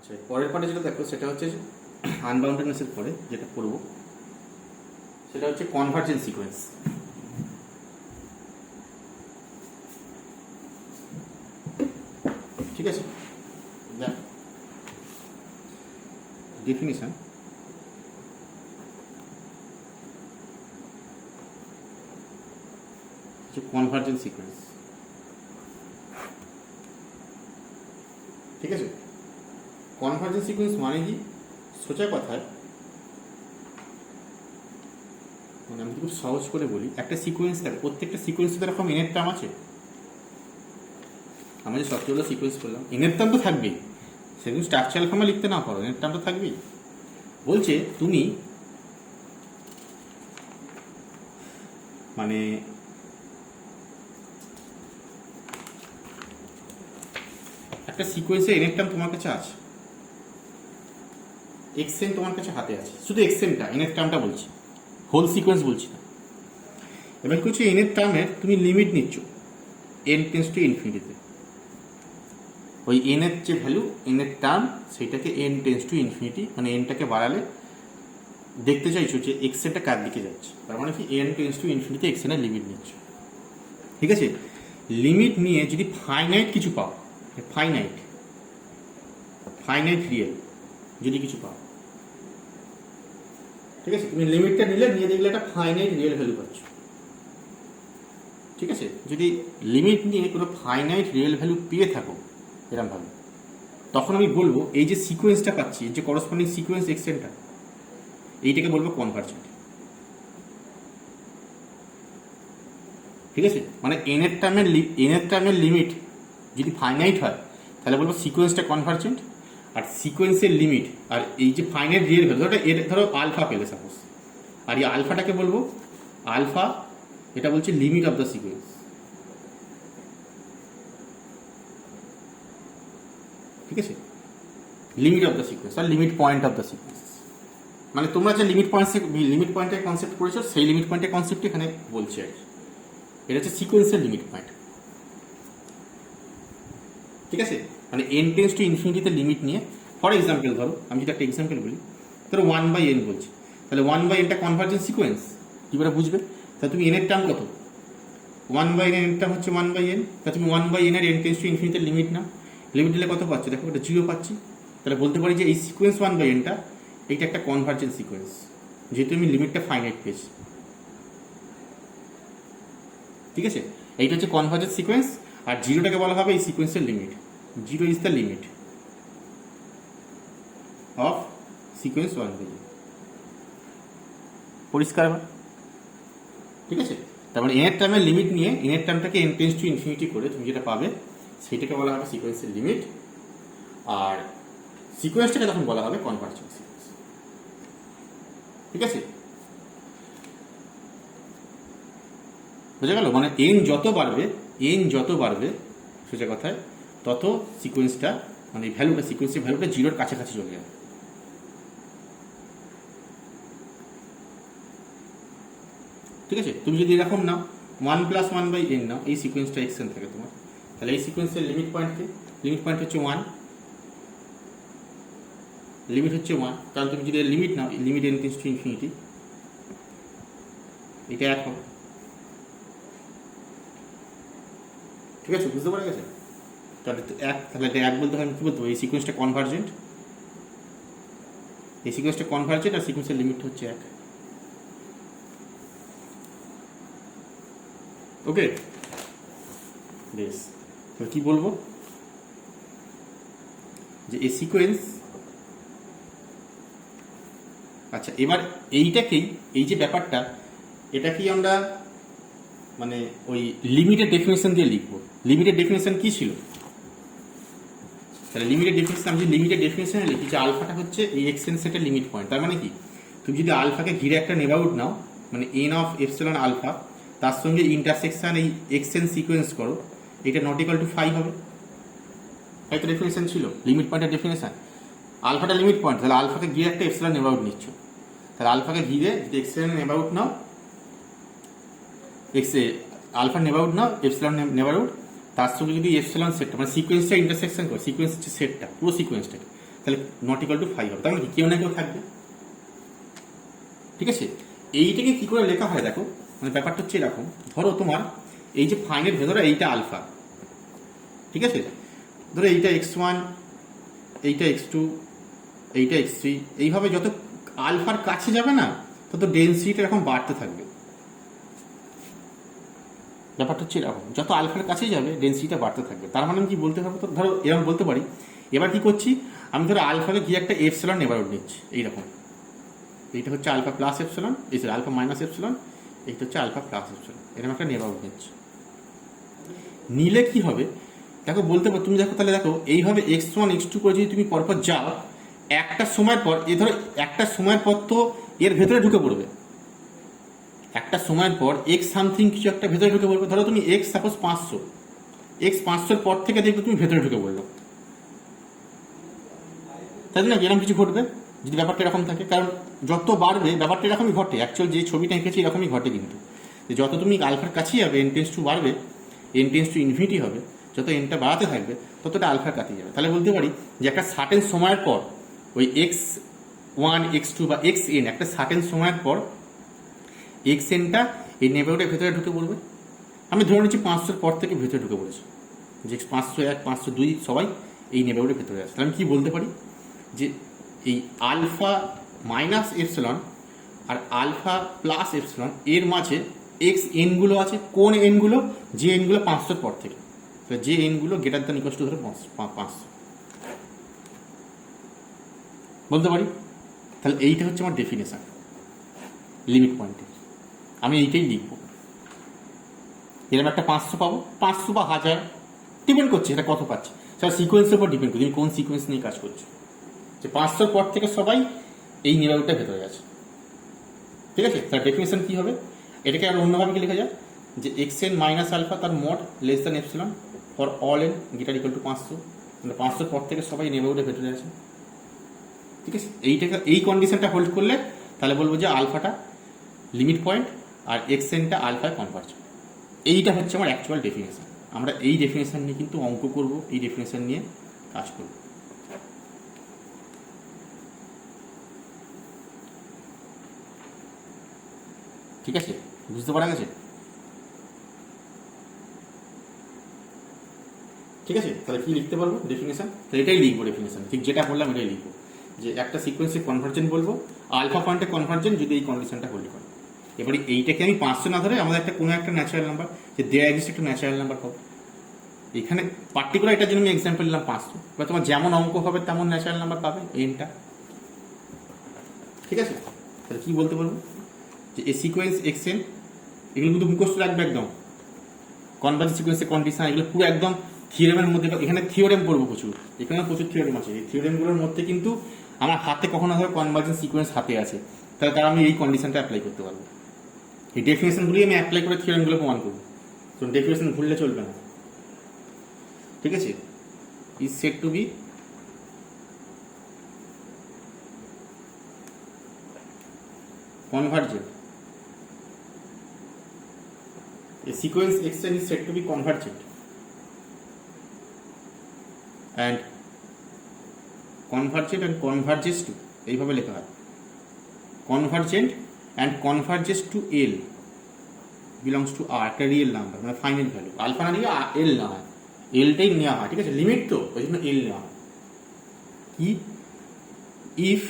আচ্ছা, পরের পার্টে যেটা দেখো সেটা হচ্ছে আনবাউন্ডেডনেসের পরে যেটা করবো সেটা হচ্ছে কনভার্জেন্স সিকোয়েন্স। ঠিক আছে, ডেফিনিশন হচ্ছে কনভার্জেন্স সিকোয়েন্স। ঠিক আছে, কনভার্জেন্স সিকোয়েন্স মানে কি, সোজা কথায় মানে আমি খুব সহজ করে বলি, একটা সিকোয়েন্স থাকে, প্রত্যেকটা সিকোয়েন্সে তো এরকম এনের টার্ম আছে। আমরা যে সবচেয়ে সিকোয়েন্স করলাম এনের টার্ম তো থাকবেই, সেগুলো স্ট্রাকচারাল ফর্মে লিখতে না পারো, এনের টার্ম তো থাকবেই। বলছে তুমি মানে একটা সিকোয়েন্সে এনের টার্ম তোমার কাছে আছে, এক্সেন তোমার কাছে হাতে আছে, শুধু এক্সেনটা এনের টার্মটা বলছি, হোল সিকোয়েন্স বলছি না। এবার কি হচ্ছে, এনের টার্মের তুমি লিমিট নিচ্ছ এন টেন্স টু ইনফিনিটিতে, ওই এনের যে ভ্যালু এনের টার্ম সেইটাকে এন টেন্স টু ইনফিনিটি, মানে এনটাকে বাড়ালে দেখতে চাইছো যে এক্সেনটা কার দিকে যাচ্ছে, তার মানে কি এন টেন্স টু ইনফিনিটি এক্সেনের লিমিট নিচ্ছ। ঠিক আছে, লিমিট নিয়ে যদি ফাইনাইট কিছু পাও, ফাইনাইট ফাইনাইট রিয়েল যদি কিছু পাও, ঠিক আছে, তুমি লিমিটটা নিয়ে দেখলে একটা ফাইনাইট রিয়েল ভ্যালু পাচ্ছ। ঠিক আছে, যদি লিমিট নিয়ে কোনো ফাইনাইট রিয়েল ভ্যালু পেয়ে থাকো এরকম ভাবে, তখন আমি বলবো এই যে সিকোয়েন্সটা পাচ্ছি, যে করসপন্ডিং সিকোয়েন্স এক্সটেনটা, এইটাকে বলবো কনভার্জেন্ট। ঠিক আছে, মানে এনের টার্মের লিমিট যদি ফাইনাইট হয় তাহলে বলবো সিকোয়েন্সটা কনভার্জেন্ট, আর সিকোয়েন্সের লিমিট আর এই যে ফাইনাইট রিয়েল ভ্যালু, ধরো আলফা পেলে সাপোজ, আর এই আলফাটাকে বলবো আলফা, এটা বলছে লিমিট অফ দ্য সিকোয়েন্স। ঠিক আছে, লিমিট অফ দ্য সিকোয়েন্স আর limit point of the sequence, মানে তোমরা যে লিমিট পয়েন্টের কনসেপ্ট করেছো সেই লিমিট পয়েন্টের কনসেপ্ট এখানে বলছে আর কি। এটা হচ্ছে সিকোয়েন্সের লিমিট পয়েন্ট। ঠিক আছে, মানে এন টেন্স টু ইনফিনিটিতে লিমিট নিয়ে, ফর এক্সাম্পল ধরো আমি যদি একটা এক্সাম্পল বলি, ধরো 1/n বলছি, তাহলে 1/nটা কনভার্জেন্স সিকোয়েন্স, কী করে বুঝবে? তাহলে তুমি এনের টার্ম কত, 1/n এর টার্ম হচ্ছে 1/n, তাহলে তুমি 1/n এর এন টেন্স টু ইনফিনিটিতে লিমিট নাও, লিমিট দিলে কত পাচ্ছ, দেখো এটা 0 পাচ্ছি। তাহলে বলতে পারি যে এই সিকোয়েন্স 1/nটা এইটা একটা কনভার্জেন্স সিকোয়েন্স, যেহেতু আমি লিমিটটা ফাইনাইট পেয়েছি। ঠিক আছে, এইটা হচ্ছে কনভার্জেন্স সিকোয়েন্স, আর 0টাকে বলা হবে এই সিকোয়েন্সের limit. 0 is the limit of sequence 1/n। পরিষ্কার? ঠিক আছে, তারপরে এনের টার্মের লিমিট নিয়ে এনের টার্মটাকে এন টেন্স টু ইনফিনিটি করে তুমি যেটা পাবে সেটাকে বলা হবে সিকোয়েন্সের লিমিট, আর সিকোয়েন্সটাকে তখন বলা হবে কনভার্জেন্স সিকোয়েন্স। ঠিক আছে, বুঝে গেল? মানে এন যত বাড়বে সোজা কথায় তত সিকোয়েন্সটা মানে ভ্যালুটা সিকোয়েন্সের ভ্যালুটা 0-র কাছাকাছি চলে যাবে। ঠিক আছে, তুমি যদি এরকম নাও 1 + 1/n নাও, এই সিকোয়েন্সটা এক্সেন থাকে তোমার, তাহলে এই সিকোয়েন্সের লিমিট পয়েন্ট হচ্ছে 1, লিমিট হচ্ছে 1, কারণ তুমি যদি লিমিট নাও, limit N tends to infinity, এটা 1 হবে। ঠিক আছে, বুঝতে পারা গেছে? তাহলে এটা 1 বলতে হয়, আমি কী বলতে এই সিকোয়েন্সটা কনভার্জেন্ট, আর সিকোয়েন্সের লিমিট হচ্ছে 1। ওকে, বেশ, তো কি বলবো যে এই সিকোয়েন্স, আচ্ছা এবার এইটাকেই, এই যে ব্যাপারটা, এটাকেই আমরা মানে ওই লিমিটের ডেফিনেশন দিয়ে লিখবো। লিমিটের ডেফিনেশন কি ছিল? তাহলে লিমিটের ডেফিনেশন, আমি যদি লিমিটের ডেফিনেশনে লিখি যে আলফাটা হচ্ছে এই এক্সটেন্স সেটের লিমিট পয়েন্ট, তার মানে কি, তুমি যদি আলফাকে ঘিরে একটা নেবারহুড নাও, মানে এন অফ এপসিলন আলফা, তার সঙ্গে ইন্টারসেকশন এই এক্সটেন্স সিকোয়েন্স করো, এটা নট ইকুয়াল টু 5 হবে। একটা ডেফিনেশন ছিল লিমিট পয়েন্টের ডেফিনেশন, আলফাটা লিমিট পয়েন্ট, তাহলে আলফাকে ঘিরে একটা এপসিলন নেবারহুড নিচ্ছ, তাহলে আলফাকে ঘিরে যদি এক্সেল নেবারহুড নাও, আলফা নেবারহুড নাও, এপসিলন নেবারহুড, তার সঙ্গে যদি এপসিলন সেটটা মানে সিকোয়েন্সটা ইন্টারসেকশন করে, সিকোয়েন্স হচ্ছে সেটটা, পুরো সিকোয়েন্সটাকে, তাহলে নট ইকুয়াল টু 5 হবে, তার মানে কেউ না কেউ থাকবে। ঠিক আছে, এইটাকে কি করে লেখা হয় দেখো, মানে ব্যাপারটা হচ্ছে এরকম, ধরো তোমার এই যে ফাইনের ভেতরে এইটা আলফা, ঠিক আছে, ধরো এইটা x1, এইটা x2, এইটা x3, এইভাবে যত আলফার কাছে যাবে না তত ডেন্সিটিটা এরকম বাড়তে থাকবে। ব্যাপারটা হচ্ছে এরকম, যত আলফার কাছে যাবে ডেন্সিটিটা বাড়তে থাকবে। তার মানে আমি কি বলতে পারবো, তো ধরো এরকম বলতে পারি। এবার কি করছি, আমি ধরো আলফাকে কি একটা এপসিলন নেবারহুড নিচ্ছি, এইরকম, এইটা হচ্ছে আলফা প্লাস এপসিলন, এই আলফা মাইনাস এপসিলন, এইটা হচ্ছে আলফা প্লাস এপসিলন, এরকম একটা নেবারহুড নিচ্ছি। নিলে কি হবে দেখো, বলতে পারো তুমি, দেখো তাহলে দেখো এইভাবে x1 x2 করে যদি তুমি পরপর যাও, একটা সময়ের পর এ ধরো একটা সময়ের পর তো এর ভেতরে ঢুকে পড়বে, একটা সময়ের পর এক্স সামথিং কিছু একটা ভেতরে ঢুকে পড়বে। ধরো তুমি এক্স সাপোজ 500, এক্স 500-র পর থেকে দেখবে তুমি ভেতরে ঢুকে পড়লো, তাই না? এরকম কিছু ঘটবে যদি ব্যাপারটা এরকম থাকে, কারণ যত বাড়বে ব্যাপারটা এরকমই ঘটে, অ্যাকচুয়াল যে ছবিটা এঁকেছি এরকমই ঘটে, কিন্তু যত তুমি আলফার কাছেই যাবে এন টেন্স টু বাড়বে, এন টেন্স টু ইনফিনিটি হবে, যত এনটা বাড়াতে থাকবে ততটা আলফার কাছে যাবে। তাহলে বলতে পারি যে একটা সার্টেন সময়ের পর ওই x1 x2 বা xn একটা সার্টেন সময়ের পর xnটা এই নেবারহুডের ভেতরে ঢুকে পড়বে। আমি ধরে নিচ্ছি 500-র পর থেকে ভেতরে ঢুকে পড়েছে, যে 501 502 সবাই এই নেবারহুডের ভেতরে আছে। তাহলে আমি কি বলতে পারি যে এই আলফা মাইনাস এপসিলন আর আলফা প্লাস এপসিলন এর মাঝে এক্স এনগুলো আছে, কোন এনগুলো, যে এনগুলো 500-র পর থেকে, যে এনগুলো গ্রেটার দ্যান ইকুয়াল টু ধরো 500 বলতে পারি। তাহলে এইটা হচ্ছে আমার ডেফিনেশন লিমিট পয়েন্টের, আমি এইটাই লিখবো। এরকম একটা 500 পাবো, 500 বা 1000 ডিপেন্ড করছে এটা কত পাচ্ছি, সেটা সিকোয়েন্সের উপর ডিপেন্ড করছে, তুমি কোন সিকোয়েন্স নিয়ে কাজ করছো। যে 500-র পর থেকে সবাই এই নেবারহুডটার ভেতরে আছে, ঠিক আছে। তার ডেফিনেশন কি হবে, এটাকে আর অন্যভাবে কি লেখা যায় যে xn মাইনাস আলফা তার mod less than epsilon for all N greater equal two 500, মানে 500-র পর থেকে সবাই নেবারহুডের ভেতরে আছে, ঠিক আছে। এইটাকে এই কন্ডিশনটা হোল্ড করলে তাহলে বলবো যে আলফাটা লিমিট পয়েন্ট আর xnটা আলফায় কনভার্জ। এইটা হচ্ছে আমার অ্যাকচুয়াল ডেফিনেশন। আমরা এই ডেফিনেশন নিয়ে কিন্তু অঙ্ক করব, এই ডেফিনেশন নিয়ে কাজ করব। ঠিক আছে, বুঝতে পারা গেছে? ঠিক আছে, তাহলে কি লিখতে পারবো ডেফিনেশন, তো এটাই লিখবো ডেফিনেশন, ঠিক যেটা বললাম এটাই লিখবো, যে একটা সিকোয়েন্সে কনভার্জেন্ট বলবো, আলফা পয়েন্টে কনভার্জেন্ট যদি এই কন্ডিশনটা হোল্ড করে। এবারে এইটাকে আমি 500 না ধরে আমাদের একটা কোনো একটা ন্যাচারাল নাম্বার, যে দেয়া এক্সিস্ট একটা ন্যাচারাল নাম্বার পাবো। এখানে পার্টিকুলার এটার জন্য আমি এক্সাম্পল নিলাম 500, বা তোমার যেমন অঙ্ক হবে তেমন ন্যাচারাল নাম্বার পাবে এনটা, ঠিক আছে। তাহলে কি বলতে পারবো যে এই সিকোয়েন্স xn, এগুলো কিন্তু মুখস্থ রাখবে একদম, কনভার্জ সিকোয়েন্সের কন্ডিশন এগুলো পুরো একদম থিওরেমের মধ্যে, এখানে থিওরেম পড়বো প্রচুর, এখানে প্রচুর থিওরেম আছে, এই থিওরেমগুলোর মধ্যে কিন্তু আমার হাতে কখনো ধরো কনভার্জেন্স সিকোয়েন্স হাতে আছে, তাহলে তারা আমি এই কন্ডিশনটা অ্যাপ্লাই করতে পারবো, এই ডেফিনেশনগুলি আমি অ্যাপ্লাই করে থিওরেমগুলো প্রমাণ করবো। তো ডেফিনেশন ভুললে চলবে না, ঠিক আছে। Is said to be convergent, a sequence xn is said to be convergent and converges to, এইভাবে লেখা হয়, convergent and converges to L belongs to R, একটা রিয়েল নাম্বার, মানে ফাইনাল ভ্যালু, আলফা না নিয়ে L না হয়, Lটাই নেওয়া হয়, ঠিক আছে, লিমিট তো ওই জন্য L নেওয়া হয়। কি, if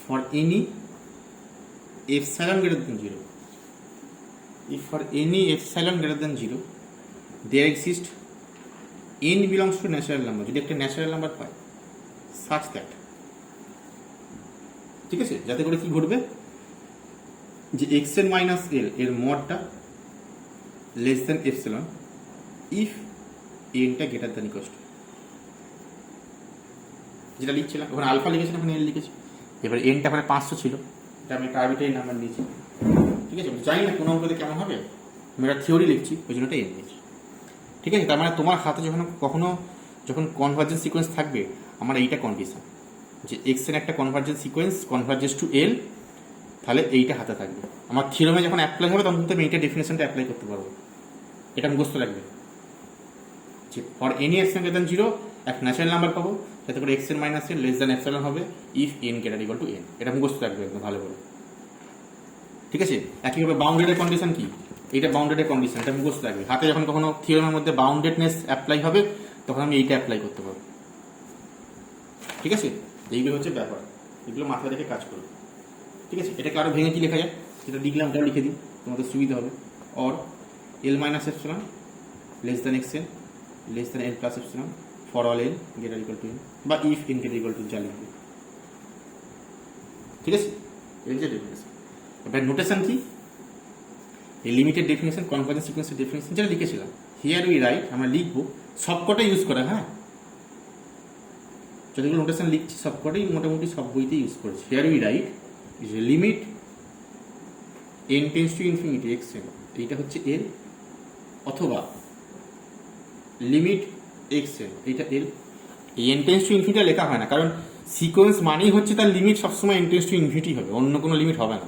for any epsilon greater than 0, if for any epsilon greater than 0 there exists n belongs to natural number, যদি একটা natural number pi such that, ঠিক আছে, যাতে করে কি ঘটবে যে xn মাইনাস l এর মডটা লেস দেন এপসিলন ইফ nটা গ্রেটার দেন ইকুয়াল টু, যেটা লিখছিলাম ওখানে আলফা লিখেছিলাম, ওখানে l লিখেছি। এবার nটা ওখানে 500 ছিল, এটা আমি একটা আরবিট্রারি নাম্বার নিয়েছি, ঠিক আছে, জানি না কোন অঙ্কতে কেমন হবে, আমি একটা থিওরি লিখছি ওই জন্য এটা n নিয়েছি, ঠিক আছে। তার মানে তোমার হাতে যখন কনভার্জেন্স সিকোয়েন্স থাকবে, আমার এইটা কন্ডিশন যে xn একটা convergence sequence converges to l, তাহলে এইটা হাতে থাকবে। আমার থিওরেমে যখন অ্যাপ্লাই হবে তখন কিন্তু আমি এইটা ডেফিনেশনটা অ্যাপ্লাই করতে পারবো, এটা মুখস্থ রাখবে যে for any xn greater than 0 এক ন্যাচারাল নাম্বার পাবো যাতে করে X N minus N less than epsilon হবে if N greater equal to N. এটা মুখস্থ রাখবে একদম ভালো করে, ঠিক আছে। একইভাবে বাউন্ডেডের কন্ডিশন কি, এইটা বাউন্ডেডের কন্ডিশন, এটা মুখস্থ রাখবে। হাতে যখন কখনো থিওরেমের মধ্যে বাউন্ডেডনেস অ্যাপ্লাই হবে তখন আমি এইটা অ্যাপ্লাই করতে পারবো, ঠিক আছে। এইগুলো হচ্ছে ব্যাপার, এগুলো মাথায় রেখে কাজ করবে, ঠিক আছে। এটাকে আরো ভেঙে কি লেখা যায়, যেটা লিখলাম ওটাও লিখে দিই, তোমাদের সুবিধা হবে। Or L minus epsilon less than X N less than N plus epsilon for all N greater equal to N, বা if N greater equal to যা লিখবে, ঠিক আছে। এর যে ডেফিনেশন, এবার নোটেশন কি, এই লিমিটেড ডেফিনেশন, কনভার্জেন্স সিকোয়েন্সের ডেফিনেশন যেটা লিখেছিলাম, হিয়ার উই রাইট, আমরা লিখবো সবকটাই ইউজ করা, হ্যাঁ যতগুলো নোটেশন লিখছি সবকটাই মোটামুটি সব বইতে ইউজ করেছি। Here we write is a limit N tends to infinity x N, এইটা হচ্ছে এল, অথবা লিমিট এক্স এন, এইটা এল। এই এন টেন্স টু ইনফিনিটি লেখা হয় না, কারণ সিকোয়েন্স মানেই হচ্ছে তার লিমিট সবসময় এন টেন্স টু ইনফিনিটি হবে, অন্য কোনো লিমিট হবে না,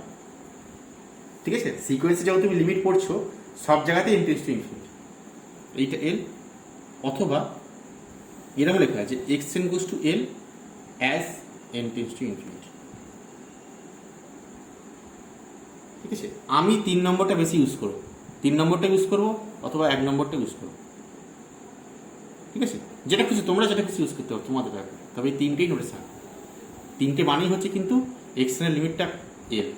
ঠিক আছে। সিকোয়েন্সে যখন তুমি লিমিট পড়ছো সব জায়গাতে এন টেন্স টু ইনফিনিটি, এইটা এল, অথবা এরকম লেখা আছে x N goes to L as an tends to infinity, ঠিক আছে। আমি 3 নম্বরটা বেশি ইউজ করবো, 3 নম্বরটা ইউজ করবো অথবা 1 নম্বরটা ইউজ করবো, ঠিক আছে। যেটা খুশি তোমরা যেটা খুশি ইউজ করতে পারো তোমাদের ব্যাপারে, তবে এই 3টেই নোটেশন, 3টে মানেই হচ্ছে কিন্তু এক্স এর লিমিটটা এল,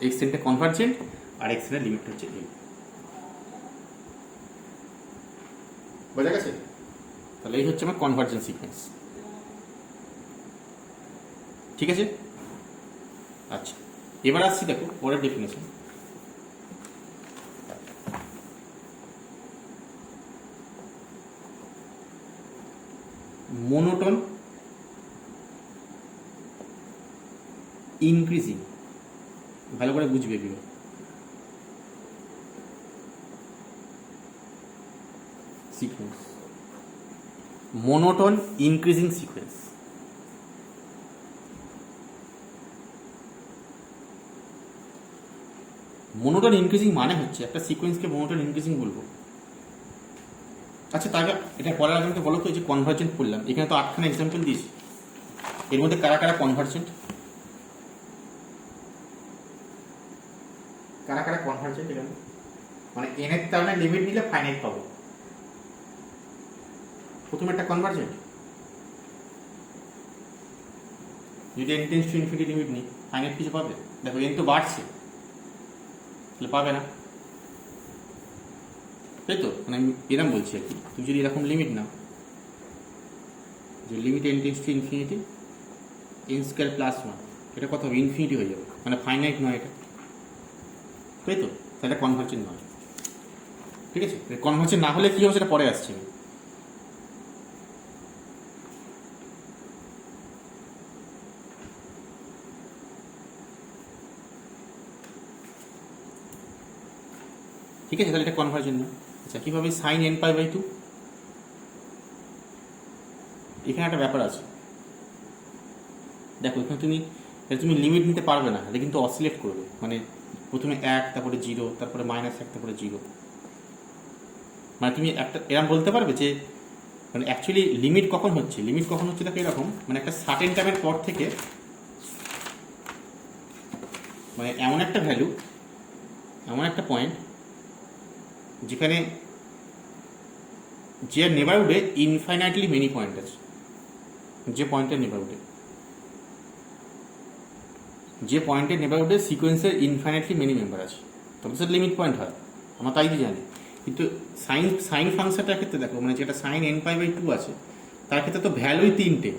এক্স এনটা কনভার্জেন্ট আর এক্স এর লিমিটটা হচ্ছে এল, বোঝা গেছে। তাহলে এই হচ্ছে আমার কনভার্জেন্স সিকোয়েন্স, ঠিক আছে। আচ্ছা এবার আসছি দেখো পরের ডেফিনেশন, মোনোটোন ইনক্রিজিং, ভালো করে বুঝবে এগুলো। Sequence monotone increasing sequence, monotone increasing মানে হচ্ছে একটা সিকোয়েন্সকে মোনোটোন ইনক্রিজিং বলবো। আচ্ছা তাহলে এটা পরের আগে বলো তো, এই যে কনভার্জেন্ট করলাম, এখানে তো 8খানা এক্সাম্পল দিয়েছি, এর মধ্যে কারা কারা কনভার্জেন্ট, কারা কারা কনভার্জেন্ট এখানে, মানে এন এর তার লিমিট নিলে ফাইনাইট পাবো। প্রথমে একটা কনভার্জেন্ট, যদি N tends to infinity limit নিই ফাইনাইট কিছু পাবে, দেখো এন তো বাড়ছে তাহলে পাবে না, তাই তো। মানে আমি এরকম বলছি আর কি, তুমি যদি এরকম লিমিট নাও যে limit N tends to infinity N square plus 1, এটা কত হবে, ইনফিনিটি হয়ে যাবে, মানে ফাইনাইট নয় এটা, তাই তো। তাহলে কনভার্জেন্ট নয়, ঠিক আছে। কনভার্জেন্ট না হলে কি হবে সেটা পরে আসছে, ঠিক আছে। তাহলে এটা কনভার্জেন্ট না। আচ্ছা কীভাবে সাইন এন পাই বাই 2, এখানে একটা ব্যাপার আছে, দেখো এখানে তুমি লিমিট নিতে পারবে না, এটা কিন্তু অসিলেট করবে, মানে প্রথমে 1 তারপরে 0 তারপরে -1 তারপরে 0, মানে তুমি একটা এরকম বলতে পারবে যে মানে অ্যাকচুয়ালি লিমিট কখন হচ্ছে, লিমিট কখন হচ্ছে দেখো এরকম, মানে একটা সার্টেন টাইমের পর থেকে মানে এমন একটা ভ্যালু, এমন একটা পয়েন্ট যেখানে যে নেবারহুডে ইনফাইনাইটলি মেনি পয়েন্ট আছে, যে পয়েন্টের নেবারহুডে সিকোয়েন্সের ইনফাইনাইটলি মেনি মেম্বার আছে, তবে সেটা লিমিট পয়েন্ট হয়, আমরা তাই জানি। কিন্তু সাইন ফাংশনটার ক্ষেত্রে দেখো, মানে যেটা সাইন এন পাই বাই 2 আছে তার ক্ষেত্রে তো ভ্যালুই 3টে,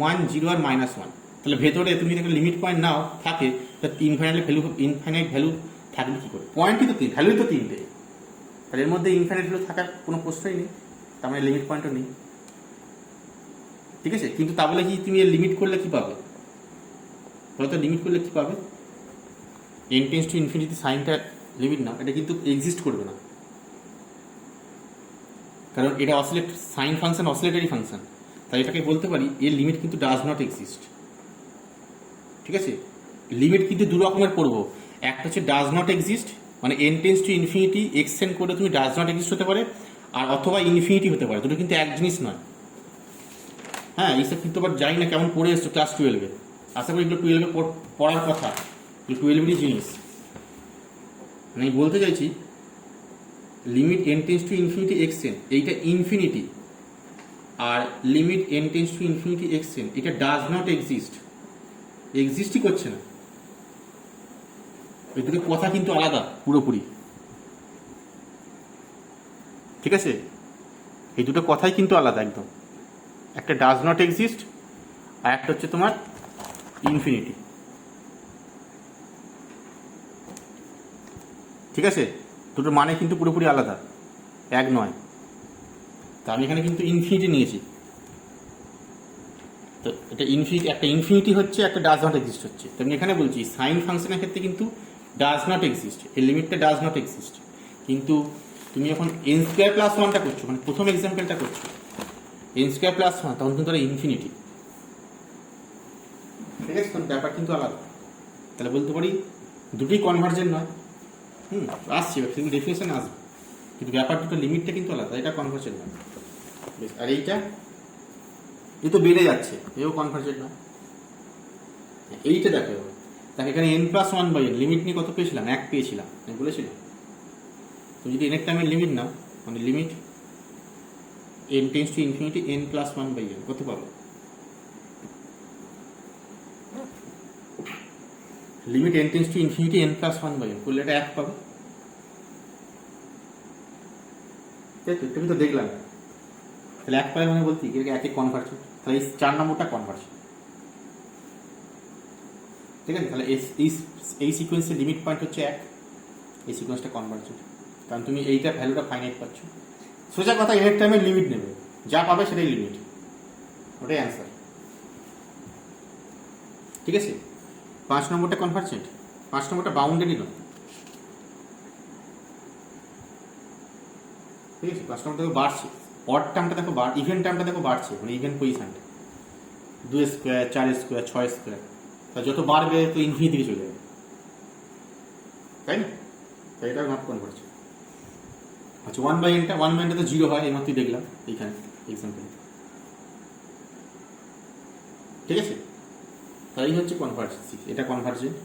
1 0 আর -1, তাহলে ভেতরে তুমি যদি লিমিট পয়েন্ট নাও থাকে তাহলে ইনফাইনাইট ভ্যালু থাকবে কী করে, পয়েন্টই তো ভ্যালুই তো 3টে, তাহলে এর মধ্যে ইনফাইনাইট ভ্যালু থাকার কোনো প্রশ্নই নেই, তার মানে লিমিট পয়েন্টও নেই, ঠিক আছে। কিন্তু তা বলে কি তুমি এর লিমিট করলে কি পাবে, হয়তো লিমিট করলে কি পাবে, এন টেন্স টু ইনফিনিটি সাইনটা লিমিট না, এটা কিন্তু এক্সিস্ট করবে না, কারণ এটা সাইন ফাংশন অসিলেটরি ফাংশন, তাই এটাকে বলতে পারি এর লিমিট কিন্তু ডাজ নট এক্সিস্ট, ঠিক আছে। লিমিট কিন্তু দু রকমের পড়বো, একটা হচ্ছে ডাজ নট এক্সিস্ট, মানে N tends to infinity extend করে তুমি ডাজ নট এক্সিস্ট হতে পারে, আর অথবা ইনফিনিটি হতে পারে, দুটো কিন্তু এক জিনিস নয়, হ্যাঁ এইসব কিন্তু আবার জানি না কেমন পড়ে এসছো ক্লাস 12-এ, আশা করি এগুলো 12-এ পড়ার কথা, এগুলো 12-এরই জিনিস। মানে আমি বলতে চাইছি limit n tends to infinity xn এইটা ইনফিনিটি, আর limit n tends to infinity xn এটা ডাজ নট এক্সিস্ট, এক্সিস্টই করছে না। এই দুটো কথা কিন্তু আলাদা পুরোপুরি, ঠিক আছে? এই দুটো কথাই কিন্তু আলাদা একদম, একটা ডাজ নট এক্সিস্ট আর একটা হচ্ছে তোমার ইনফিনিটি, ঠিক আছে? দুটোর মানে কিন্তু পুরোপুরি আলাদা, এক নয়। তা আমি এখানে কিন্তু ইনফিনিটি নিয়েছি, তো এটা ইনফিনিটি, একটা ইনফিনিটি হচ্ছে, একটা ডাজ নট এক্সিস্ট হচ্ছে। তো আমি এখানে বলছি সাইন ফাংশনের ক্ষেত্রে কিন্তু ডাজ নট এক্সিস্ট, এই লিমিটটা ডাজ নট এক্সিস্ট। কিন্তু তুমি যখন n স্কোয়ার প্লাস ওয়ানটা করছো, মানে প্রথম এক্সাম্পলটা করছো n স্কোয়ার প্লাস ওয়ান, তখন কিন্তু তারা ইনফিনিটি, ঠিক আছে? তখন ব্যাপার কিন্তু আলাদা। তাহলে বলতে পারি দুটোই কনভার্জেন্ট নয়। আসছি কিন্তু ডেফিনেশন আসবে, কিন্তু ব্যাপার দুটো লিমিটটা কিন্তু আলাদা, এটা কনভার্জেন্ট নয়। বেশ, আর এইটা এই তো বেড়ে যাচ্ছে, এও কনভার্জেন্ট নয়। এইটা দেখো, তাকে এখানে n+1/n লিমিট নিয়ে কত পেয়েছিলাম? 1 পেয়েছিলাম, আমি বলেছিলাম। তুমি যদি এনের টাইমের লিমিট নাও, মানে limit n tends to infinity n+1/n কত পাবো? Limit n tends to infinity n+1/n করলে এটা 1 পাবে, তাই তো? তুমি তো দেখলাম, তাহলে 1 পাবে মানে বলতে কি একে কনভার্সন, তাহলে এই 4 নম্বরটা কনভার্সন, ঠিক আছে? তাহলে এই সিকোয়েন্সের লিমিট পয়েন্ট হচ্ছে 1, এই সিকোয়েন্সটা কনভার্জেন্ট, কারণ তুমি এইটা ভ্যালুটা ফাইনাইট পাচ্ছ। সোজা কথা, এর টাইমের লিমিট নেবে, যা পাবে সেটাই লিমিট, ওটাই অ্যান্সার, ঠিক আছে? 5 নম্বরটা কনভার্জেন্ট, 5 নম্বরটা বাউন্ডেডই নয়, ঠিক আছে? 5 নম্বরটা দেখো বাড়ছে, অড টার্মটা দেখো ইভেন্ট টার্মটা দেখো বাড়ছে, মানে ইভেন্ট পজিশনটা 2 স্কোয়ার, 4 স্কোয়ার, 6 স্কোয়ার, তা যত বাড়বে তো ইনফিনিটি দিকে চলে যাবে, তাই না? তাই এটা নট কনভার্জেন্ট। আচ্ছা 1/nটা, 1/nটা তো 0 হয়, এই মাত্রই দেখলাম এইখানে এক্সাম্পল, ঠিক আছে? তাই হচ্ছে কনভার্জেন্সি, এটা কনভার্জেন্ট।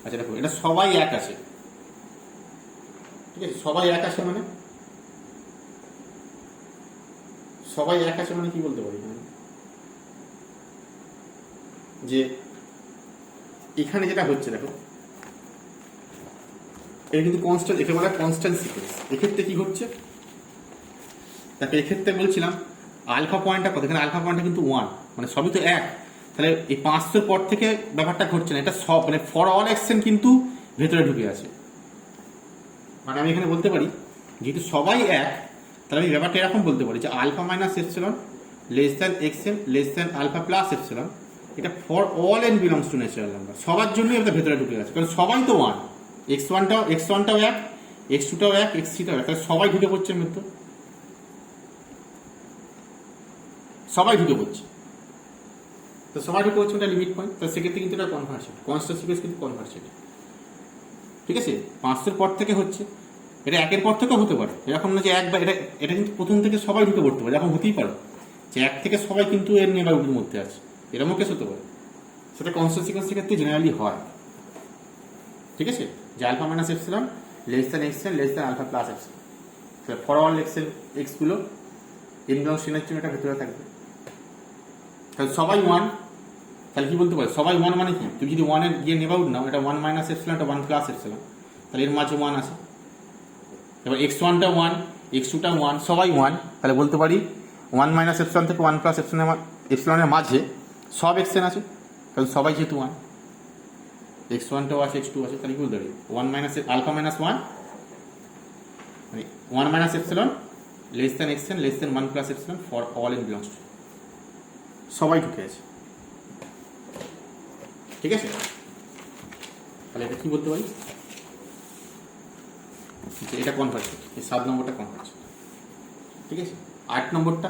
আচ্ছা দেখো, এটা সবাই এক আছে, ঠিক আছে? সবাই এক আছে মানে, সবাই এক আছে মানে কি বলতে পারি যে এখানে যেটা হচ্ছে দেখো, এটা কিন্তু কনস্ট্যান্ট, একে বলা কনস্ট্যান্ট সিকোয়েন্স। এক্ষেত্রে কি হচ্ছে দেখো, এক্ষেত্রে বলছিলাম আলফা পয়েন্টটা কত, এখানে আলফা পয়েন্টটা কিন্তু 1, মানে সবই তো এক। তাহলে এই 500 পর থেকে ব্যাপারটা ঘটছে না, এটা সব মানে ফর অল এক্সেন কিন্তু ভেতরে ঢুকে আছে। মানে আমি এখানে বলতে পারি যেহেতু সবাই এক, তাহলে আমি ব্যাপারটা এরকম বলতে পারি যে alpha minus epsilon less than XN less than alpha plus epsilon, এটা for all N belongs to natural number, সবার জন্যই এটা ভেতরে ঢুকে আছে, কারণ সবাই তো 1, x1টাও এক, x2টাও এক, x3টাও এক, তাহলে সবাই ঢুকে পড়ছে মধ্যে, সবাই ঢুকে পড়ছে। তো সবাই ঢুকে পড়ছে, এটা লিমিট পয়েন্ট, তো সেক্ষেত্রে কিন্তু এটা কনভার্সেন্ট, কনস্ট্যান্ট সিকোয়েন্স কিন্তু কনভার্সেন্ট, ঠিক আছে? 500 পর থেকে হচ্ছে, এটা 1-এর পর থেকেও হতে পারে, এরকম না যে এক, বা এটা এটা কিন্তু প্রথম থেকে সবাই ঢুকে পড়তে পারে, এরকম হতেই পারে যে 1 থেকে সবাই কিন্তু এর নেবারহুডের মধ্যে আছে, এরকম কেস হতে পারে। সেটা কনস্ট্যান্ট সিকোয়েন্সের ক্ষেত্রে জেনারেলি হয়, ঠিক আছে? যে alpha minus epsilon less than XN less than alpha plus epsilon, for all x গুলো ইনভার্সনের জন্য এটা ভেতরে থাকবে। তাহলে সবাই 1, তাহলে কি বলতে পারি সবাই 1 মানে কি? তুমি যদি 1-এর গিয়ে নেবাউট নাও, এটা 1 মাইনাস এপসিলন, এটা 1 প্লাস এপসিলন, তাহলে এর মাঝে 1 আছে। এবার x1টা 1, x2টা 1, সবাই 1, তাহলে বলতে পারি 1 মাইনাস এপসিলন থেকে 1 প্লাস এপসিলনের মাঝে সব এক্সএন আছে, তাহলে সবাই যেহেতু 1, x1টাও আছে, x2 আছে, তাহলে কি বলতে পারি 1 মাইনাস আলফা মাইনাস 1, মানে 1 minus epsilon less than XN less than 1 plus epsilon for all in belongs to, সবাই ঢুকে আছে, ঠিক আছে? তাহলে এটা কি বলতে পারি, এটা কনভার্জেন্ট, এই 7 নম্বরটা কনভার্জেন্ট, ঠিক আছে? 8 নম্বরটা,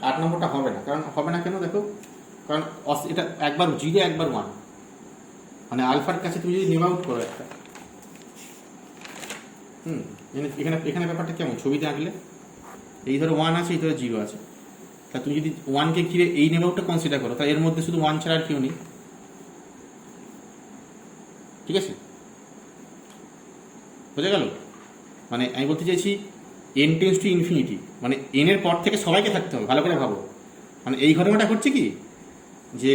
8 নম্বরটা হবে না, কারণ হবে না কেন দেখো, কারণ এটা একবার 0 একবার 1, মানে আলফার কাছে তুমি যদি নেম আউট করো একটা, এখানে এখানে ব্যাপারটা কেমন ছবিতে আঁকলে, এই ধরো 1 আছে, এই ধরো 0 আছে, তা তুমি যদি 1কে ঘিরে এই নেবারটা কনসিডার করো, তাহলে এর মধ্যে শুধু 1 ছাড়া আর কেউ নেই। ঠিক আছে, বোঝা গেল? মানে আমি বলতে চাইছি n টেন্স টু ইনফিনিটি, মানে n এর পর থেকে সবাইকে থাকতে হবে, ভালো করে ভাবো। মানে এই ঘটনাটা ঘটছে কি, যে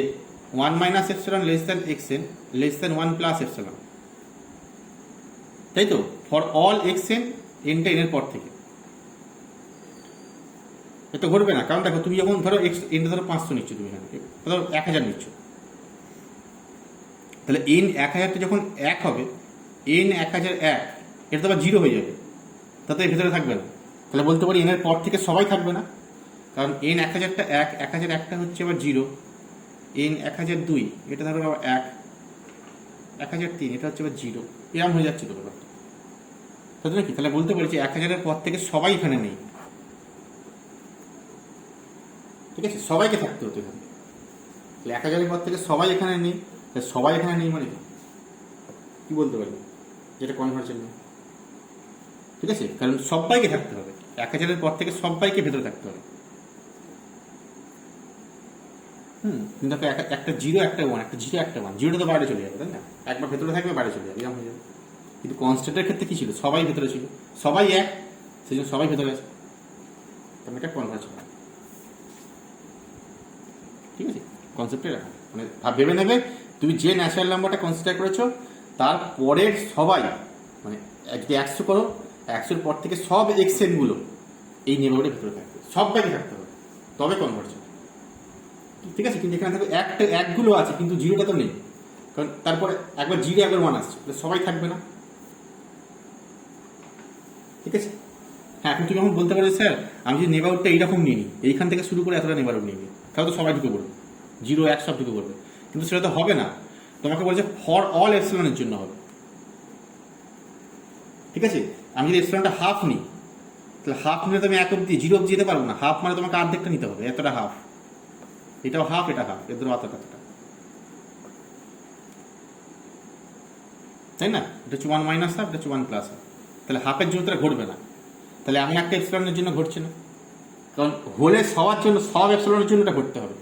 1 minus epsilon less than xn less than 1 plus epsilon, তাই তো? ফর অল xn, nটা n এর পর থেকে। এটা ঘটবে না, কারণ দেখো তুমি যখন ধরো nটা ধরো 500 নিচ্ছ, তুমি এখানে ধরো 1000 নিচ্ছ, তাহলে n 1000টা যখন 1 হবে, n 1001 এটা তো আবার 0 হয়ে যাবে, তাতে এর ভেতরে থাকবে না। তাহলে বলতে পারি n এর পর থেকে সবাই থাকবে না, কারণ n 1000টা 1, 1001টা হচ্ছে আবার 0, n 1002 এটা ধরো আবার 1, 1003 এটা হচ্ছে আবার 0, এরকম হয়ে যাচ্ছে তো ব্যাপারটা। তাই নাকি? তাহলে বলতে পারি যে 1000-এর পর থেকে সবাই এখানে নেই। ঠিক আছে, সবাইকে থাকতে হতে হবে। তাহলে 1000-এর পর থেকে সবাই এখানে নেই, সবাই এখানে নেই মানে কি বলতে পারি, যেটা কনভার্সন নেই। ঠিক আছে, কারণ সবাইকে থাকতে হবে, 1000-এর পর থেকে সবাইকে ভেতরে থাকতে হবে। কিন্তু একটা 0 একটা 1, একটা 0 একটা 1, 0টা তো বাইরে চলে যাবে, তাই না? একবার ভেতরে থাকবে বাইরে চলে যাবে, এরকম হয়ে যাবে। কিন্তু কনস্ট্যান্টের ক্ষেত্রে কি ছিল, সবাই ভেতরে ছিল, সবাই এক, সেই জন্য সবাই ভেতরে আছে, কারণ এটা কনভার্সন। ঠিক আছে, কনসেপ্টে রাখা মানে ভেবে নেবে তুমি যে ন্যাচারাল নাম্বারটা কনসিডার করেছো তার পরের সবাই, মানে যদি 100 করো, 100-এর পর থেকে সব এক্সেনগুলো এই নেবারহুডের ভিতরে থাকবে, সবাইকে থাকতে হবে, তবে কনভার্সন। ঠিক আছে, কিন্তু এখানে থাকবে একটা একগুলো আছে কিন্তু 0টা তো নেই, কারণ তারপরে একবার 0 একবার 1 আসছে, সবাই থাকবে না। ঠিক আছে, হ্যাঁ, এখন তুমি যখন বলতে পারো স্যার আমি যদি নেবারহুডটা এইরকম নিই, এইখান থেকে শুরু করে এতটা নেবারহুড নিয়ে নিই, তাহলে তো সবাই ঢুকে পড়বে, 0 1 সব ঢুকে পড়বে, কিন্তু সেটা তো হবে না। তোমাকে বলছে ফর অল এপসিলনের জন্য হবে। ঠিক আছে, আমি যদি এপসিলনটা হাফ নিই, তাহলে হাফ নিলে তো আমি 1 অব্দি 0 অব্দি যেতে পারবো না, হাফ মানে তোমাকে অর্ধেকটা নিতে হবে, এতটা হাফ, এটাও হাফ এটা হাফ, এদের অতটা, তাই না? এটা হচ্ছে 1 মাইনাস হাফ, এটা হচ্ছে 1 প্লাস হাফ, তাহলে হাফের জন্য তারা ঘটবে না, তাহলে এমন একটা এপসিলনের জন্য ঘটছে না, কারণ হোলে সবার জন্য, সব এপসিলনের জন্য এটা ঘটতে হবে।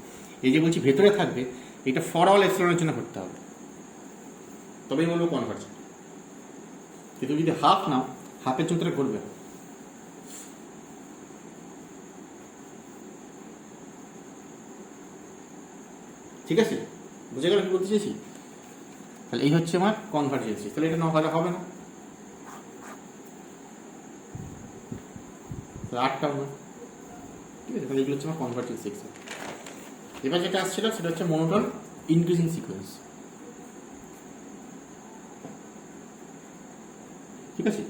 এই যে বলছি ভেতরে থাকবে, এটা ফর অল এপসিলনের জন্য ঘটতে হবে, তবেই বলবো কনভার্সন। কিন্তু যদি হাফ নাও, হাফের জন্য তারা ঘটবে না। ঠিক আছে, বুঝে গেল কি বলতে চাইছি? তাহলে এই হচ্ছে আমার কনভার্জেন্সি, তাহলে এটা না হলে হবে না, তাহলে 8টাও না। ঠিক আছে, তাহলে এগুলো হচ্ছে আমার কনভার্জেন্সি সেকশন। এবার যেটা আসছিল সেটা হচ্ছে মনোটন ইনক্রিজিং সিকোয়েন্স। ঠিক আছে,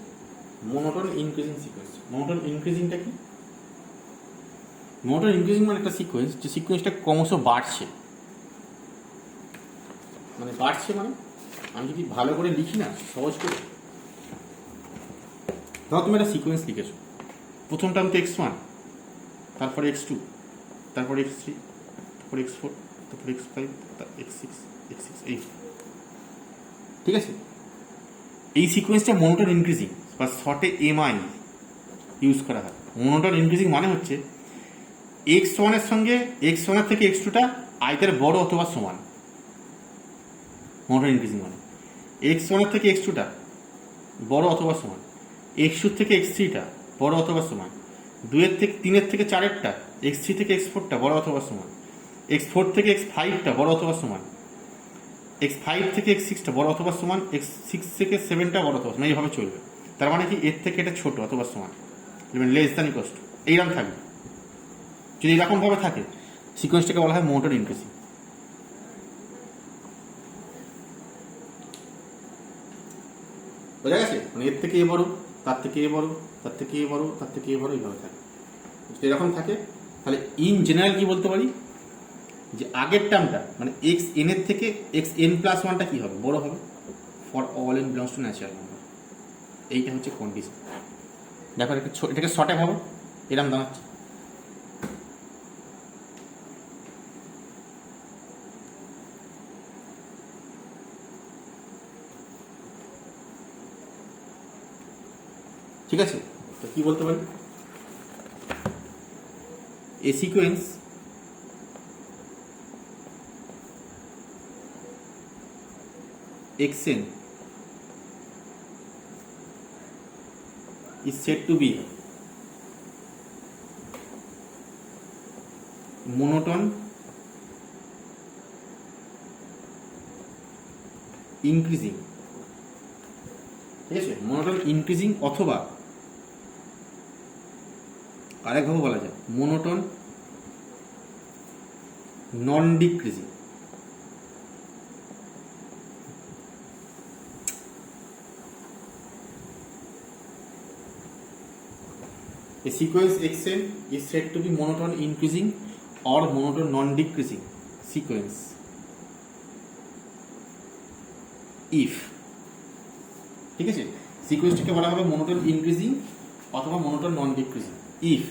মনোটন ইনক্রিজিং সিকোয়েন্স। মনোটন ইনক্রিজিংটা কি? মনোটন ইনক্রিজিং মানে একটা সিকোয়েন্স, যে সিকোয়েন্সটা ক্রমশ বাড়ছে, মানে বাড়ছে মানে আমি যদি ভালো করে লিখি না, সহজ করে, ধরো তুমি একটা সিকোয়েন্স লিখেছো, প্রথম টার্ম তো x1, তারপরে x2, তারপরে x3, তারপরে x4, তারপরে x5, x6, x6, এই। ঠিক আছে, এই সিকোয়েন্সটা মনোটন ইনক্রিজিং বা শর্টে এমআই ইউজ করা হয়। মনোটন ইনক্রিজিং মানে হচ্ছে x1-এর সঙ্গে x1-এর থেকে x2টা আইদার বড় অথবা সমান। মনোটন ইনক্রিজিং মানে x1-এর থেকে x2টা বড় অথবা সমান, x2 থেকে x3টা বড় অথবা সমান, 2-এর থেকে 3-এর থেকে 4-এরটা, x3 থেকে x4টা বড় অথবা সমান, x4 থেকে x5টা বড় অথবা সমান, x5 থেকে x6টা বড় অথবা সমান, x6 থেকে 7টা বড় অথবা সমান, এইভাবে চলবে। তার মানে কি এর থেকে এটা ছোট অথবা সমান, লেস দ্যান ইকুয়ালস টু, এইরকম থাকবে। যদি এরকমভাবে থাকে সিকোয়েন্সটাকে বলা হয় মনোটন ইনক্রিজিং। বোঝা গেছে? মানে এর থেকে এ বড়, তার থেকে এ বড়, তার থেকে এ বড়, তার থেকে এ বড়, এইভাবে থাকে। যদি এরকম থাকে তাহলে ইন জেনারেল কি বলতে পারি, যে আগের টার্মটা মানে এক্স এন এর থেকে এক্স এন প্লাস ওয়ানটা কি হবে, বড় হবে, for all N belongs to natural number. এইটা হচ্ছে কন্ডিশন। দেখো এটাকে শর্টে ভাবো, এরকম দাঁড়াচ্ছে। ঠিক আছে, তো কি বলতে পারি, এ sequence xn is said to be monotone increasing, ঠিক আছে, মনোটন ইনক্রিজিং অথবা আরেকভাবে বলা যায় monotone non decreasing. A sequence xn is said to be monotone increasing or monotone non-decreasing sequence if, ঠিক আছে, সিকোয়েন্সটাকে বলা হবে মনোটোন ইনক্রিজিং অথবা মনোটোন নন ডিক্রিজিং ইফ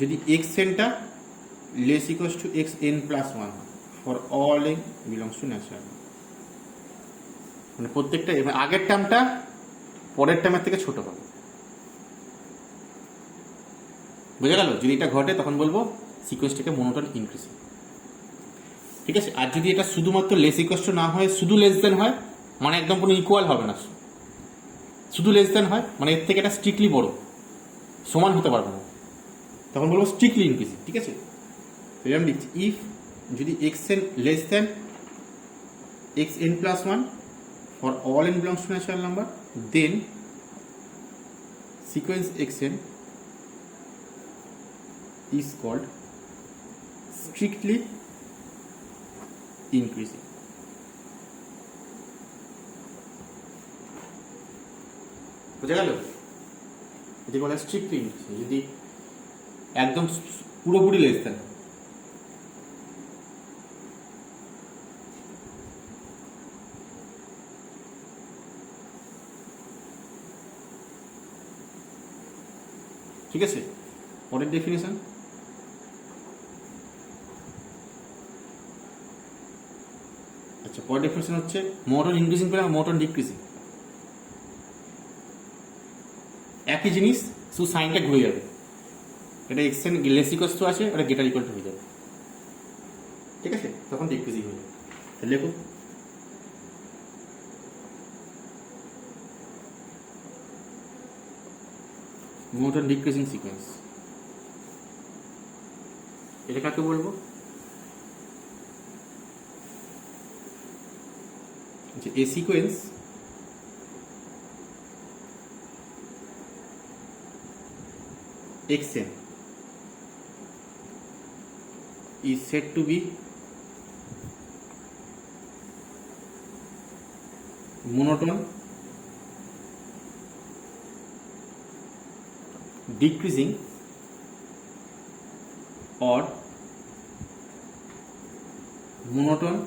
যদি xnটা less equals to xn plus 1 for all n belongs to natural, মানে প্রত্যেকটা আগের টার্মটা পরের টার্মের থেকে ছোট হবে। বোঝা গেল? যদি এটা ঘটে তখন বলবো সিকোয়েন্সটাকে মনোটোন ইনক্রিজিং, ঠিক আছে। আর যদি এটা শুধুমাত্র লেস ইকুয়ালস টু না হয়, শুধু লেস দেন হয়, মানে একদম কোনো ইকুয়াল হবে না, শুধু লেস দেন হয় মানে এর থেকে এটা স্ট্রিক্টলি বড়, সমান হতে পারবে না, তখন বলবো স্ট্রিক্টলি ইনক্রিজিং, ঠিক আছে। এরকম লিখছি ইফ যদি xn less than xn plus 1 for all n belongs to natural number, then sequence xn is called strictly increasing। বুঝা গেল? এটি বলে স্ট্রিক্টলি ইনক্রিজিং যদি একদম পুরোপুরি লেস দেন। ঠিক আছে, পরের ডেফিনেশন, আচ্ছা পরের ডেফিনেশন হচ্ছে মনোটোন ইনক্রিজিং পেলাম মনোটোন ডিক্রিজিং, একই জিনিস শুধু সাইনটা ঘুরে যাবে, এটা এক্সেন লেস ইকুয়ালস টু আছে, ওটা গ্রেটার ইকুয়াল টু হয়ে যাবে, ঠিক আছে, তখন ডিক্রিজিং হয়ে যাবে। লেখো মনোটোন ডিক্রিজিং সিকোয়েন্স, এটা কাকে বলবো, a sequence xn is said to be monotone decreasing or monotone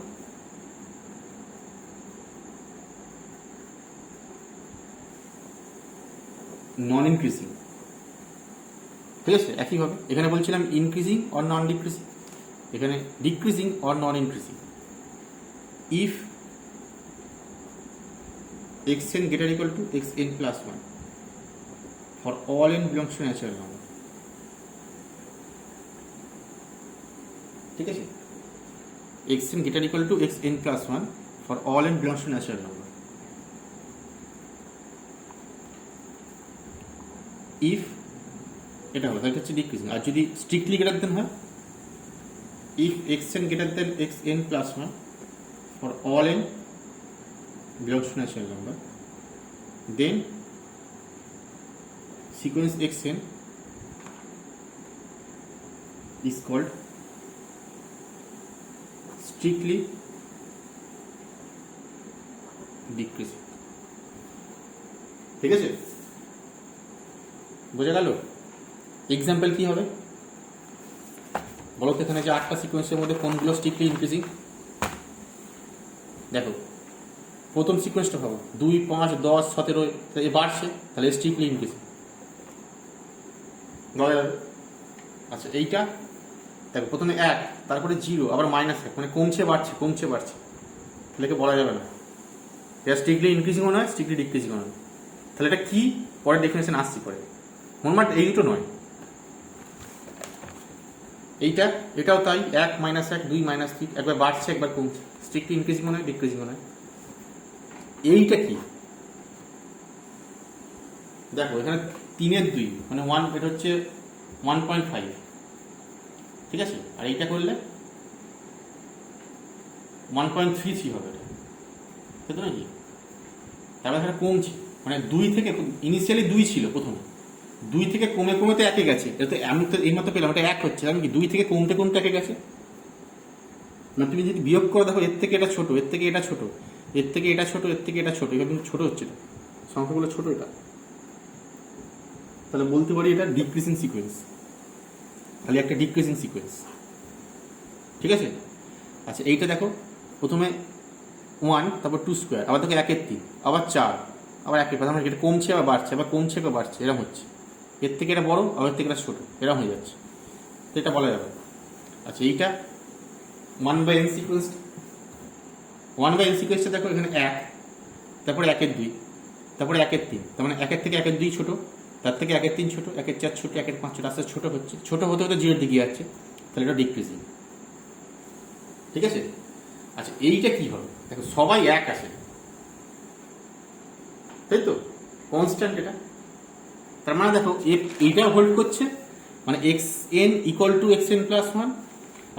non increasing, ঠিক আছে। একইভাবে এখানে বলছিলাম ইনক্রিজিং অর নন ডিক্রিজিং, এখানে decreasing or non increasing if xn greater equal to xn plus 1 for all n belongs to natural number, ঠিক আছে, xn greater equal to xn plus 1 for all n belongs to natural number if এটা হবে তাহলে হচ্ছে decreasing. আর যদি strictly greater than হয়, if xn greater than xn plus 1 for all n belongs to natural number, then sequence xn is called strictly decreasing, ঠিক আছে, বোঝা গেল? এক্সাম্পল কি হবে বলো তো, এখানে যে 8টা সিকোয়েন্সের মধ্যে কোনগুলো স্ট্রিক্টলি ইনক্রিজিং? দেখো প্রথম সিকোয়েন্সটা ভাবো 2, 5, 10, 17 এ বাড়ছে, তাহলে স্ট্রিক্টলি ইনক্রিজিং বলা যাবে। আচ্ছা এইটা দেখো প্রথমে 1, তারপরে 0, আবার -1, মানে কমছে বাড়ছে কমছে বাড়ছে, তাহলে বলা যাবে না এটা স্ট্রিক্টলি ইনক্রিজিং নয় স্ট্রিক্টলি ডিক্রিজিং নয়, তাহলে এটা কি পরের ডেফিনেশন আসছি পরে। মোটমাট এই দুটো নয়, এইটা এটাও তাই, 1 -1 2 -3, একবার বাড়ছে একবার কমছে, স্ট্রিক্টলি ইনক্রিজিং মনে হয় ডিক্রিজিং মনে হয়। এইটা কি দেখো, এখানে 3 2 মানে 1, এটা হচ্ছে 1.5, ঠিক আছে, আর এইটা করলে 1.33 হবে, এটা তো নাকি, তারপরে এখানে কমছে, মানে 2 থেকে ইনিশিয়ালি 2 ছিল প্রথমে, 2 থেকে কমে কমে তো 1-এ গেছে, এটা তো আমি তো এইমাত্র পেলাম এটা 1 হচ্ছে, আমি কি 2 থেকে কমতে কমতে 1-এ গেছে। মানে তুমি যদি বিয়োগ করে দেখো, এর থেকে এটা ছোট, এর থেকে এটা ছোট, এর থেকে এটা ছোট, এর থেকে এটা ছোট, এবার কিন্তু ছোট হচ্ছে না, সংখ্যাগুলো ছোট এটা, তাহলে বলতে পারি এটা ডিক্রিজিং সিকোয়েন্স, খালি একটা ডিক্রিজিং সিকোয়েন্স, ঠিক আছে। আচ্ছা এইটা দেখো, প্রথমে 1, তারপর 2 স্কোয়ার, আবার দেখো 1-এর 3, আবার 4, আবার 1-এর 5, এটা কমছে আবার বাড়ছে, আবার কমছে আবার বাড়ছে, এরকম হচ্ছে, এর থেকে এটা বড়, আবার এর থেকে এটা ছোট, এরকম হয়ে যাচ্ছে, তো এটা বলা যাবে। আচ্ছা এইটা 1/n সিকোয়েন্স, 1/n সিকোয়েন্সটা দেখো, এখানে 1, তারপরে 1-এর 2, তারপরে 1-এর 3, তার মানে 1-এর থেকে 1-এর 2 ছোট, তার থেকে 1-এর 3 ছোট, 1-এর 4 ছোট, 1-এর 5 ছোট, আস্তে ছোট হচ্ছে, ছোট হতে হতে 0-এর দিকে যাচ্ছে, তাহলে এটা ডিক্রিজিং, ঠিক আছে। আচ্ছা এইটা কি হবে দেখো, সবাই 1 আসে, তাই তো, কনস্ট্যান্ট এটা, তার মানে দেখো এইটা হোল্ড করছে, মানে xn = xn + 1,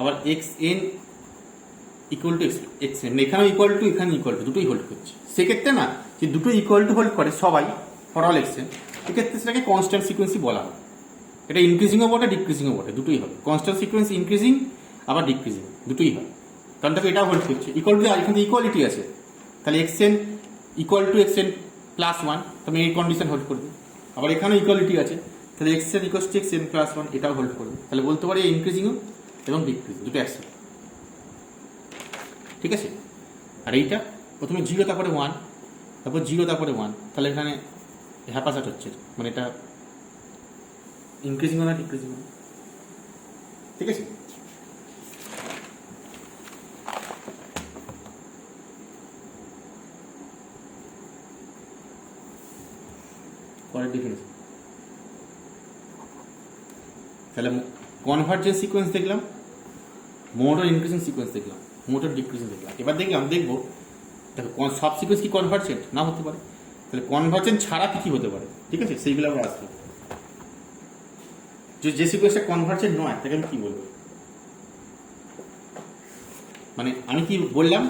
আবার xn = xn, এখানেও ইকুয়াল টু, এখানে ইকুয়াল টু, দুটোই হোল্ড করছে। সেক্ষেত্রে না, যে দুটো ইকুয়াল টু হোল্ড করে সবাই ফর অল xn, সেক্ষেত্রে সেটাকে কনস্ট্যান্ট সিকোয়েন্সই বলা হয়। এটা ইনক্রিজিংও বটে ডিক্রিজিংও বটে, দুটোই হবে, কনস্ট্যান্ট সিকোয়েন্স ইনক্রিজিং আবার ডিক্রিজিং দুটোই হয়, কারণ দেখো এটা হোল্ড করছে ইকুয়াল টু, এখানে ইকুয়ালিটি আছে, তাহলে xn = xn + 1, তুমি এই কন্ডিশন হোল্ড করবে, আবার এখানেও ইকুয়ালিটি আছে, তাহলে xn = xn + 1, এটাও হোল্ড করবে, তাহলে বলতে পারি ইনক্রিজিংও এবং ডিক্রিজিং দুটো একসাথে, ঠিক আছে। আর এইটা প্রথমে 0, তারপরে 1, তারপর 0, তারপরে 1, তাহলে এখানে হ্যাপাসাট হচ্ছে, মানে এটা ইনক্রিজিং না ডিক্রিজিং, ঠিক আছে। পরের ডেফিনেশন, তাহলে কনভার্জেন্স সিকোয়েন্স দেখলাম, মোটর ইনক্রিজিং সিকোয়েন্স দেখলাম, মোটর ডিক্রিজিং দেখলাম, এবার দেখবো দেখো সব সিকোয়েন্স কি কনভার্জেন্ট না হতে পারে, তাহলে কনভার্জেন্ট ছাড়া কি হতে পারে, ঠিক আছে, সেইগুলো আমরা আসবো। যে সিকোয়েন্সটা কনভার্জেন্ট নয় তাকে আমি কি বলবো, মানে আমি কি বললাম,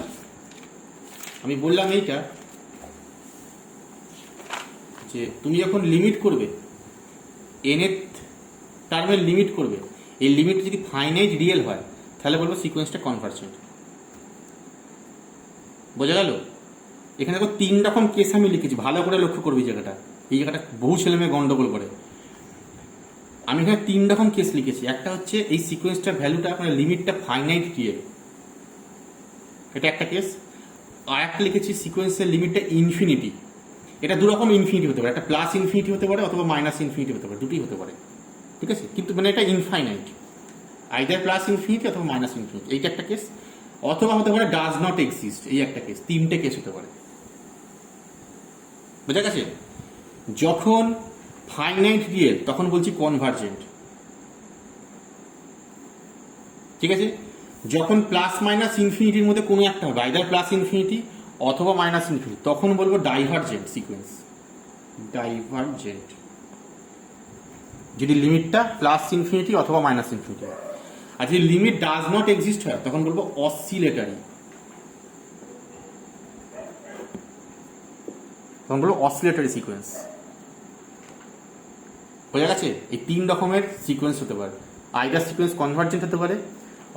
আমি বললাম এইটা, যে তুমি যখন লিমিট করবে, nth টার্মের লিমিট করবে, এই লিমিট যদি ফাইনাইট রিয়েল হয় তাহলে বলবো সিকোয়েন্সটা কনভার্জেন্ট, বোঝা গেল। এখানে দেখো 3 রকম কেস আমি লিখেছি, ভালো করে লক্ষ্য করবি জায়গাটা, এই জায়গাটা বহু ছেলে মেয়ে গন্ডগোল করে। আমি এখানে 3 রকম কেস লিখেছি, একটা হচ্ছে এই সিকোয়েন্সটার ভ্যালুটা, মানে লিমিটটা ফাইনাইট রিয়েল, এটা একটা কেস, আর একটা লিখেছি সিকোয়েন্সের লিমিটটা ইনফিনিটি, এটা 2 রকম ইনফিনিটি হতে পারে, একটা প্লাস ইনফিনিটি হতে পারে অথবা মাইনাস ইনফিনিটি হতে পারে, দুটোই হতে পারে, ঠিক আছে, কিন্তু মানে এটা ইনফাইনাইট, আইদার প্লাস ইনফিনিটি অথবা মাইনাস ইনফিনিটি, এইটা একটা কেস, অথবা হতে পারে ডাজ নট এক্সিস্ট, এই একটা কেস, 3টে কেস হতে পারে, বোঝা গেছে। যখন ফাইনাইট রিয়েল তখন বলছি কনভার্জেন্ট, ঠিক আছে। যখন প্লাস মাইনাস ইনফিনিটির মধ্যে কোনো একটা হবে, আইদার প্লাস ইনফিনিটি অথবা মাইনাস ইনফিনিটি, তখন বলবো ডাইভার্জেন্ট সিকোয়েন্স, ডাইভার্জেন্ট, যদি লিমিটটা প্লাস ইনফিনিটি অথবা মাইনাস ইনফিনিটি হয়। আর যদি লিমিট ডাজ নট এক্সিস্ট হয় তখন বলবো অসিলেটরি, তখন বলবো অসিলেটরি সিকোয়েন্স, বোঝা গেছে। এই 3 রকমের সিকোয়েন্স হতে পারে, আইদার সিকোয়েন্স কনভার্জেন্ট হতে পারে,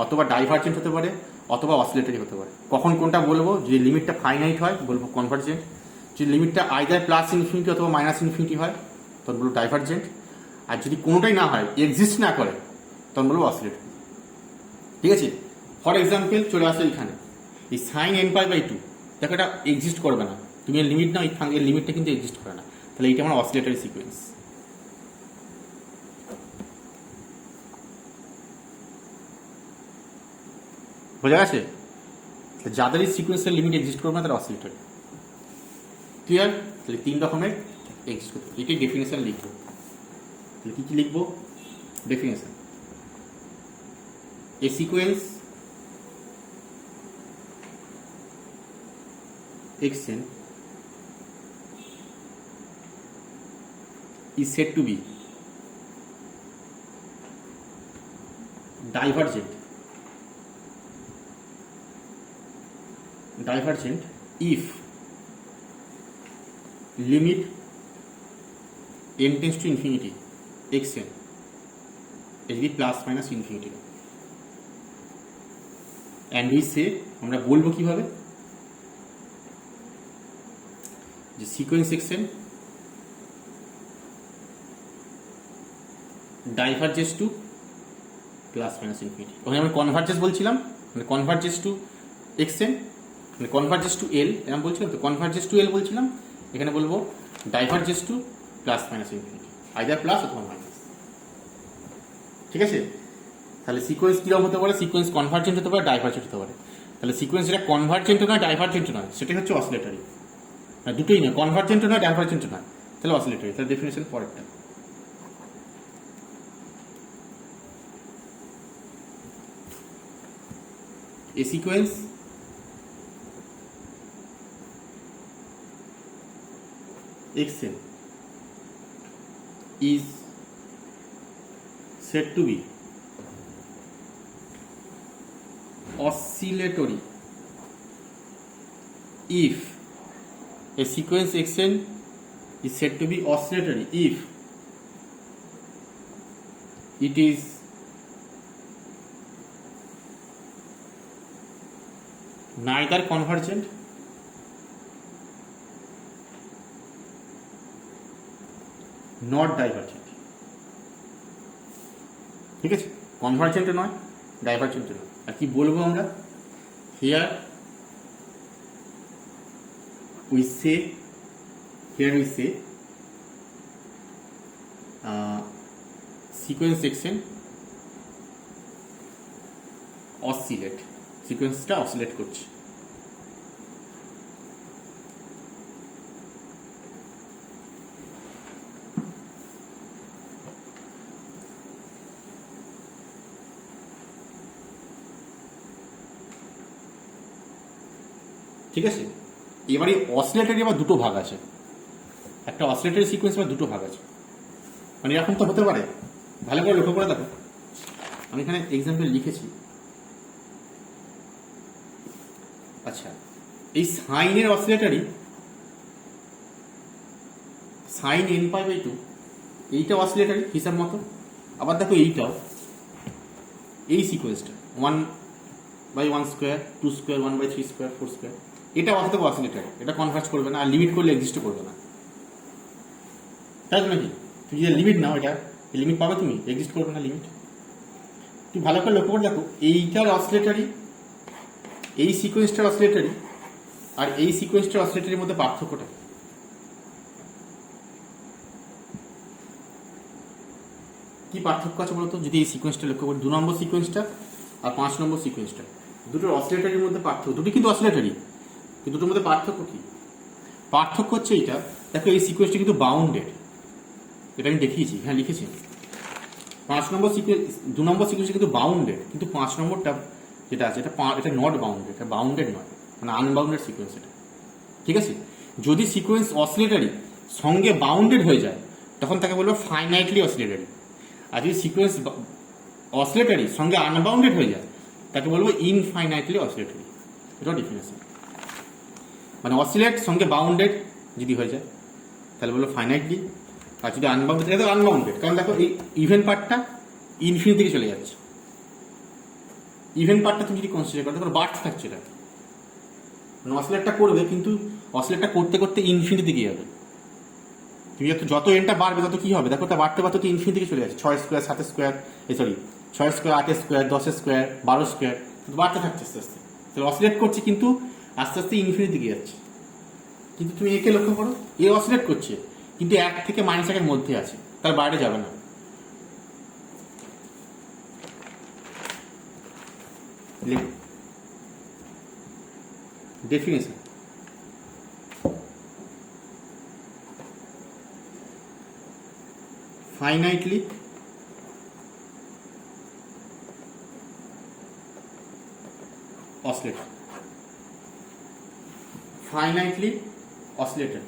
অথবা ডাইভার্জেন্ট হতে পারে, অথবা অসিলেটরি হতে পারে। কখন কোনটা বলবো, যদি লিমিটটা ফাইনাইট হয় বলবো কনভার্জেন্ট, যদি লিমিটটা আইদার প্লাস ইনফিনিটি অথবা মাইনাস ইনফিনিটি হয় তখন বলবো ডাইভার্জেন্ট, আর যদি কোনোটাই না হয়, এক্সিস্ট না করে, তখন বলবো অসিলেটরি, ঠিক আছে। ফর এক্সাম্পল চলে আসো এখানে, এই সাইন nπ/2, দেখো এটা এক্সিস্ট করবে না, তুমি এর লিমিট না, এর লিমিটটা কিন্তু এক্সিস্ট করে না, তাহলে এইটা আমার অসিলেটরি সিকোয়েন্স, বোঝা গেছে। যাদের এই সিকোয়েন্সের লিমিট এক্সিস্ট করবে না তারা অসিলেটরি, ক্লিয়ার। তাহলে 3 রকমের এক্সিস্ট করতে পারে। এটাই ডেফিনেশন লিখবো। তাহলে কী কী লিখবো? Definition, A sequence xn is said to be divergent if limit n tends to infinity xn is be plus minus infinity, and we say আমরা বলবো কিভাবে যে sequence xn diverges to plus minus infinity. ওখানে আমি কনভার্জেস বলছিলাম, মানে কনভার্জেস two xn, মানে কনভার্জেস two এল এরকম বলছিলাম তো, কনভার্জেস টু এল বলছিলাম। এখানে বলবো diverges to plus minus infinity, either plus অথবা মাইনাস। ঠিক আছে? তাহলে সিকোয়েন্স কীরকম হতে পারে? সিকোয়েন্স কনভার্জেন্ট হতে পারে, ডাইভারজেন্ট হতে পারে। তাহলে সিকোয়েন্স যেটা কনভার্জেন্ট নয়, ডাইভারজেন্ট নয়, সেটাই হচ্ছে অসিলেটরি। দুটোই নয়, কনভার্জেন্ট নয়, ডাইভারজেন্ট নয়, তাহলে অসিলেটরি। তাহলে ডেফিনেশন পরেরটা, a sequence xn is said to be oscillatory if a sequence xn is said to be oscillatory if it is neither convergent nor divergent। ঠিক আছে? কনভার্জেন্ট নয়, ডাইভারজেন্ট নয়। আর কি বলবো আমরা? Here we say sequence xn oscillate, সিকোয়েন্সটা oscillate করছে। ঠিক আছে? এবারে অসিলেটরি আবার দুটো ভাগ আছে, একটা অসিলেটরি সিকোয়েন্স আবার দুটো ভাগ আছে। মানে এরকম তো হতে পারে, ভালো করে লক্ষ্য করে দেখো। আমি এখানে এক্সাম্পল লিখেছি। আচ্ছা, এই সাইনের oscillatory sign n pi by 2, এইটা অসিলেটরি হিসাব মতো। আবার দেখো এইটাও, এই সিকোয়েন্সটা 1/1 স্কোয়ার, 2 স্কোয়ার, 1/3 স্কোয়ার, 4 স্কোয়ার, এটা অথবা অসিলেটরি, এটা কনভার্জ করবে না, আর লিমিট করলে এক্সিস্ট করবে না। তাই তো নাকি? তুমি যদি লিমিট নাও, এটা লিমিট পাবে, তুমি এক্সিস্ট করবে না লিমিট। তুমি ভালো করে লক্ষ্য করে দেখো, এইটার অসিলেটরি, এই সিকোয়েন্সটার অসিলেটরি আর এই সিকোয়েন্সটার অসিলেটরির মধ্যে পার্থক্যটা কি পার্থক্য আছে বলতো? যদি এই সিকোয়েন্সটা লক্ষ্য করি, 2 নম্বর সিকোয়েন্সটা আর 5 নম্বর সিকোয়েন্সটা, দুটোর অসিলেটরির মধ্যে পার্থক্য, দুটো কিন্তু অসিলেটরি, কিন্তু দুটোর মধ্যে পার্থক্য কি? পার্থক্য হচ্ছে এইটা, দেখো এই সিকোয়েন্সটা কিন্তু বাউন্ডেড, এটা আমি দেখিয়েছি, হ্যাঁ লিখেছি। 5 নম্বর সিকোয়েন্স, 2 নম্বর সিকোয়েন্সটা কিন্তু বাউন্ডেড, কিন্তু 5 নম্বরটা যেটা আছে এটা নট বাউন্ডেড, এটা বাউন্ডেড নয়, মানে আনবাউন্ডেড সিকোয়েন্স এটা। ঠিক আছে? যদি সিকোয়েন্স অসিলেটরি সঙ্গে বাউন্ডেড হয়ে যায়, তখন তাকে বলবো ফাইনাইটলি অসিলেটরি। আর যদি সিকোয়েন্স অসিলেটরি সঙ্গে আনবাউন্ডেড হয়ে যায়, তাকে বলবো ইনফাইনাইটলি অসিলেটরি। এটাও ডেফিনেশন। মানে অসিলেট সঙ্গে বাউন্ডেড যদি হয়ে যায়, তাহলে বলবো ফাইনাইটলি, আর যদি আনবাউন্ডেড, এটা তো আনবাউন্ডেড, কারণ দেখো এই ইভেন পার্টটা ইনফিনিটি দিকে চলে যাচ্ছে। ইভেন পার্টটা তুমি যদি কনসিডার করো, তারপর বাড়তে থাকছে এটা, মানে অসিলেটটা করবে, কিন্তু অসিলেটটা করতে করতে ইনফিনিটি দিকে যাবে। তুমি যত এনটা বাড়বে তত কি হবে? দেখো, তা বাড়তে বাড়তে তো ইনফিনিটি দিকে চলে যাচ্ছে। 6 square, 7 square, 6 square, 8 square, 10 square, 12 square, বাড়তে থাকছে আস্তে আস্তে। তাহলে অসিলেট করছে, কিন্তু আস্তে আস্তে ইনফিনিটি দিকে যাচ্ছে। কিন্তু তুমি একে লক্ষ্য করো, এ অসিলেট করছে, কিন্তু 1 থেকে -1 মধ্যে আছে, তার বাইরে যাবে না। ফাইনাইটলি oscillator. Finitely oscillator.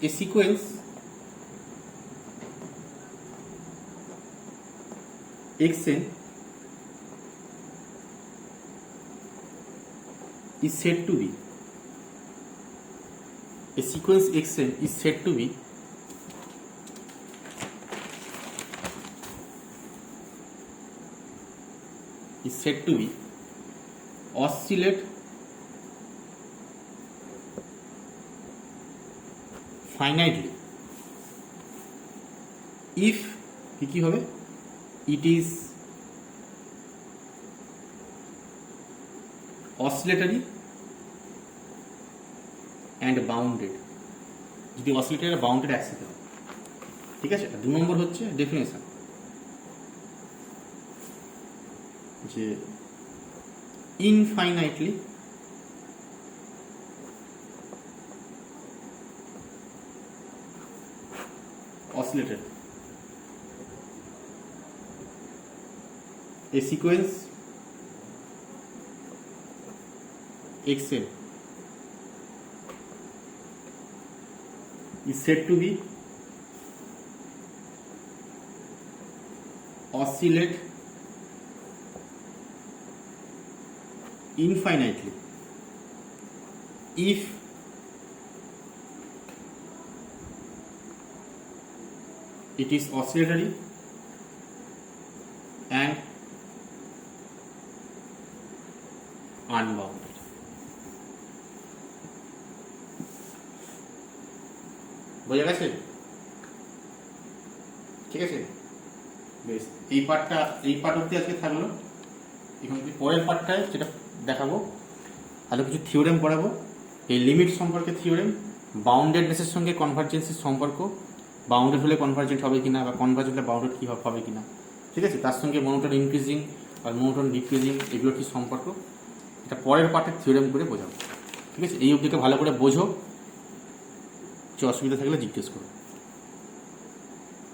A sequence xn is said to be a sequence xn is said to be oscillate finitely if কি হবে it is oscillatory and bounded, যদি oscillatory আর bounded একসাথে হয়। ঠিক আছে, 2 নম্বর হচ্ছে ডেফিনেশন, যে infinitely oscillator, a sequence xn is said to be oscillate infinitely if it is oscillatory and unbounded। বোঝা গেছে? ঠিক আছে, বেশ, এই পার্ট অব্দি আজকে থাকলো। এখন পরের পার্টটায় যেটা দেখাবো, আরও কিছু থিওরেম পড়াবো, এই লিমিট সম্পর্কে থিওরেম, বাউন্ডেডনেসের সঙ্গে কনভার্জেন্সের সম্পর্ক, বাউন্ডেড হলে কনভার্জেন্ট হবে কিনা বা কনভার্জেন্ট হলে বাউন্ডেড কী হবে কিনা, ঠিক আছে, তার সঙ্গে মনোটোন ইনক্রিজিং আর মনোটোন ডিক্রিজিং এগুলোর কী সম্পর্ক, এটা পরের পার্টের থিওরেম করে বোঝাবো। ঠিক আছে, এই অবধিকে ভালো করে বোঝো, কিছু অসুবিধা থাকলে জিজ্ঞেস করো।